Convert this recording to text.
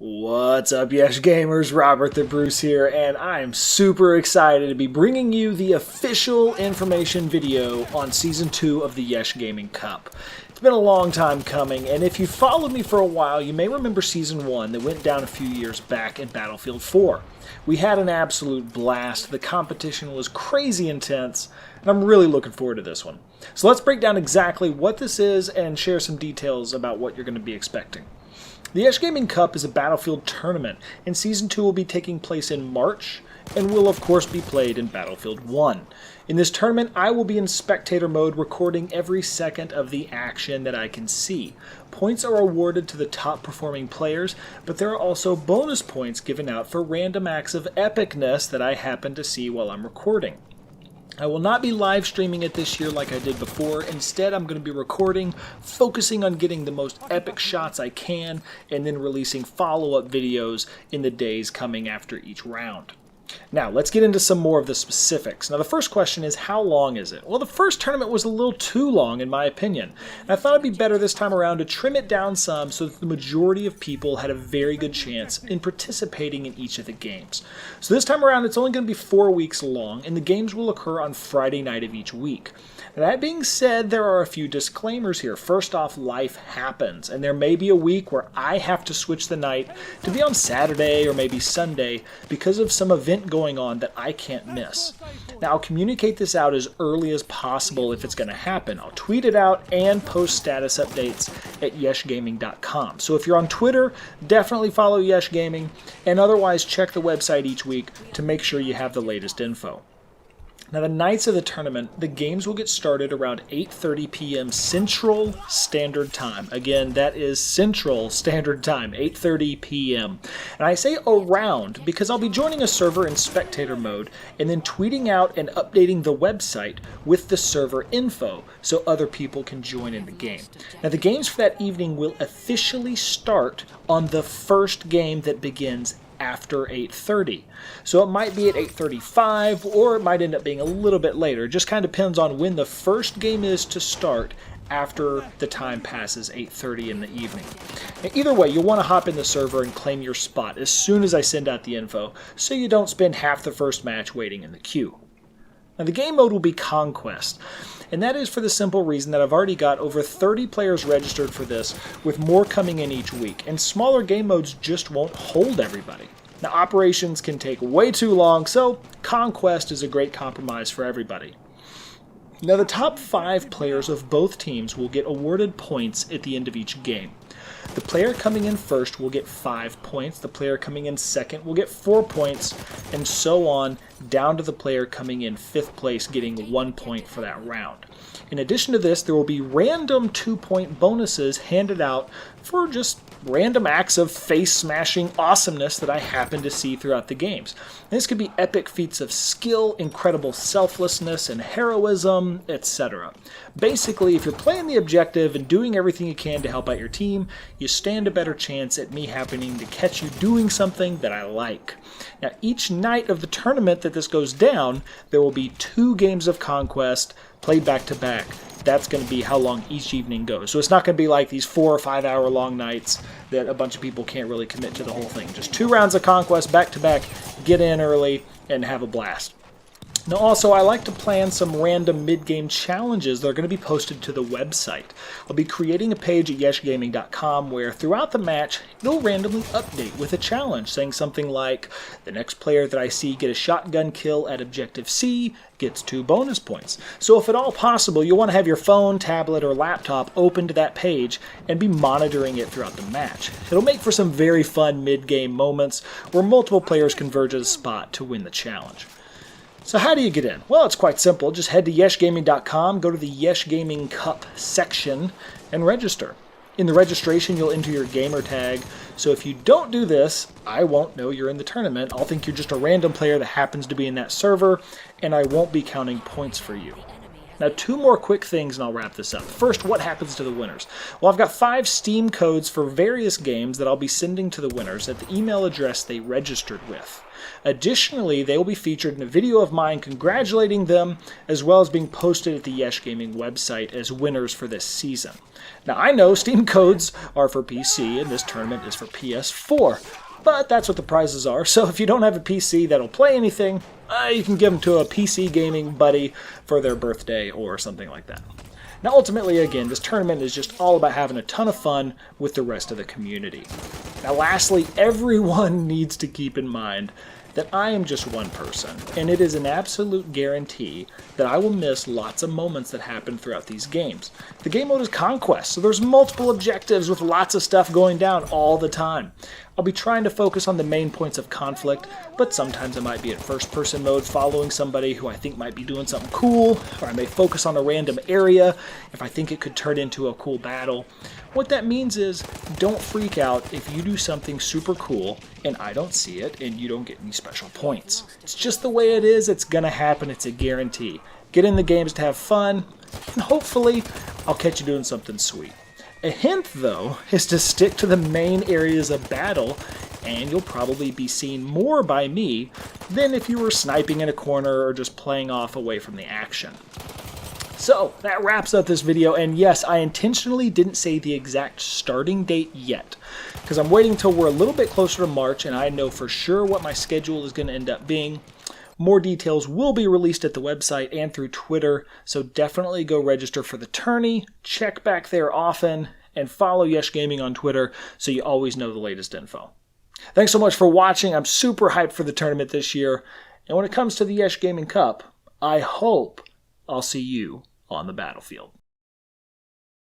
What's up, Yesh Gamers? Robert the Bruce here, and I'm super excited to be bringing you the official information video on Season 2 of the YeshGaming Cup. It's been a long time coming, and if you followed me for a while, you may remember Season 1 that went down a few years back in Battlefield 4. We had an absolute blast, the competition was crazy intense, and I'm really looking forward to this one. So let's break down exactly what this is and share some details about what you're going to be expecting. The YeshGaming Cup is a Battlefield tournament, and Season 2 will be taking place in March, and will of course be played in Battlefield 1. In this tournament, I will be in spectator mode, recording every second of the action that I can see. Points are awarded to the top performing players, but there are also bonus points given out for random acts of epicness that I happen to see while I'm recording. I will not be live streaming it this year like I did before. Instead, I'm going to be recording, focusing on getting the most epic shots I can, and then releasing follow-up videos in the days coming after each round. Now, let's get into some more of the specifics. Now, the first question is, how long is it? Well, the first tournament was a little too long, in my opinion. And I thought it'd be better this time around to trim it down some so that the majority of people had a very good chance in participating in each of the games. So this time around, it's only going to be 4 weeks long, and the games will occur on Friday night of each week. Now, that being said, there are a few disclaimers here. First off, life happens, and there may be a week where I have to switch the night to be on Saturday or maybe Sunday because of some event going on that I can't miss. Now, I'll communicate this out as early as possible if it's going to happen. I'll tweet it out and post status updates at YeshGaming.com. So if you're on Twitter, definitely follow YeshGaming, and otherwise check the website each week to make sure you have the latest info. Now, the nights of the tournament, the games will get started around 8:30 p.m. Central Standard Time. Again, that is Central Standard Time, 8:30 p.m. And I say around because I'll be joining a server in spectator mode and then tweeting out and updating the website with the server info so other people can join in the game. Now, the games for that evening will officially start on the first game that begins after 8:30. So it might be at 8:35 or it might end up being a little bit later. It just kind of depends on when the first game is to start after the time passes 8:30 in the evening. And either way, you'll want to hop in the server and claim your spot as soon as I send out the info so you don't spend half the first match waiting in the queue. Now, the game mode will be Conquest, and that is for the simple reason that I've already got over 30 players registered for this, with more coming in each week, and smaller game modes just won't hold everybody. Now, operations can take way too long, so Conquest is a great compromise for everybody. Now, the top 5 players of both teams will get awarded points at the end of each game. The player coming in first will get 5 points, the player coming in second will get 4 points, and so on, down to the player coming in 5th place getting 1 point for that round. In addition to this, there will be random 2-point bonuses handed out for just random acts of face-smashing awesomeness that I happen to see throughout the games. And this could be epic feats of skill, incredible selflessness and heroism, etc. Basically, if you're playing the objective and doing everything you can to help out your team, you stand a better chance at me happening to catch you doing something that I like. Now, each night of the tournament that this goes down, there will be 2 games of Conquest played back to back. That's going to be how long each evening goes. So it's not going to be like these 4 or 5 hour long nights that a bunch of people can't really commit to the whole thing. Just 2 rounds of Conquest back to back, get in early, and have a blast. Now, also, I like to plan some random mid-game challenges that are going to be posted to the website. I'll be creating a page at YeshGaming.com where throughout the match, it'll randomly update with a challenge, saying something like, the next player that I see get a shotgun kill at Objective C gets 2 bonus points. So if at all possible, you'll want to have your phone, tablet, or laptop open to that page and be monitoring it throughout the match. It'll make for some very fun mid-game moments where multiple players converge at a spot to win the challenge. So how do you get in? Well, it's quite simple. Just head to YeshGaming.com, go to the YeshGaming Cup section, and register. In the registration, you'll enter your gamer tag. So if you don't do this, I won't know you're in the tournament. I'll think you're just a random player that happens to be in that server, and I won't be counting points for you. Now, 2 more quick things and I'll wrap this up. First, what happens to the winners? Well, I've got 5 Steam codes for various games that I'll be sending to the winners at the email address they registered with. Additionally, they will be featured in a video of mine congratulating them, as well as being posted at the YeshGaming website as winners for this season. Now, I know Steam codes are for PC and this tournament is for PS4, but that's what the prizes are, so if you don't have a PC that'll play anything, you can give them to a PC gaming buddy for their birthday or something like that. Now, ultimately, again, this tournament is just all about having a ton of fun with the rest of the community. Now, lastly, everyone needs to keep in mind that I am just one person, and it is an absolute guarantee that I will miss lots of moments that happen throughout these games. The game mode is Conquest, so there's multiple objectives with lots of stuff going down all the time. I'll be trying to focus on the main points of conflict, but sometimes I might be in first-person mode following somebody who I think might be doing something cool, or I may focus on a random area if I think it could turn into a cool battle. What that means is, don't freak out if you do something super cool and I don't see it and you don't get any special points. It's just the way it is, it's gonna happen, it's a guarantee. Get in the games to have fun, and hopefully I'll catch you doing something sweet. A hint, though, is to stick to the main areas of battle, and you'll probably be seen more by me than if you were sniping in a corner or just playing off away from the action. So, that wraps up this video, and yes, I intentionally didn't say the exact starting date yet, because I'm waiting till we're a little bit closer to March and I know for sure what my schedule is going to end up being. More details will be released at the website and through Twitter, so definitely go register for the tourney, check back there often, and follow YeshGaming on Twitter so you always know the latest info. Thanks so much for watching. I'm super hyped for the tournament this year, and when it comes to the YeshGaming Cup, I hope I'll see you on the battlefield.